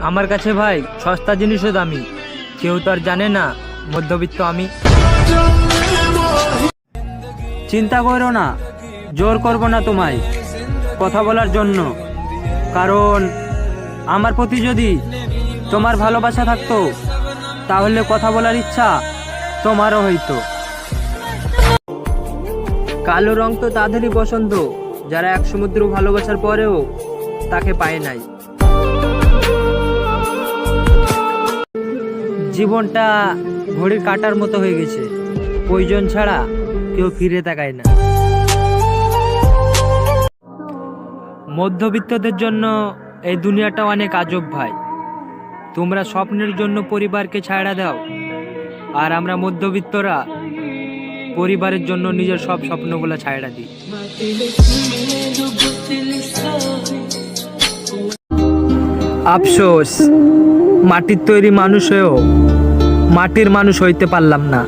আমার কাছে ভাই সস্তা জিনিসও দামি। কেউ তো আর জানে না মধ্যবিত্ত আমি। চিন্তা করো না, জোর করব না তোমায় কথা বলার জন্য, কারণ আমার প্রতি যদি তোমার ভালোবাসা থাকতো তাহলে কথা বলার ইচ্ছা তোমারও হইতো। কালো রং তো তাদেরই পছন্দ যারা এক সমুদ্র ভালোবাসার পরেও তাকে পায় নাই। জীবনটা ঘড়ির কাঁটার মতো হয়ে গেছে, প্রয়োজন ছাড়া কেউ ফিরে তাকায় না। মধ্যবিত্তদের জন্য এই দুনিয়াটা অনেক আজব ভাই। তোমরা স্বপ্নের জন্য পরিবারকে ছাড়া দাও, আর আমরা মধ্যবিত্তরা পরিবারের জন্য নিজের সব স্বপ্নগুলো ছাড়া দিই। আফসোস, মাটির তৈরি মানুষ হয়েও মাটির মানুষ হইতে পারলাম না।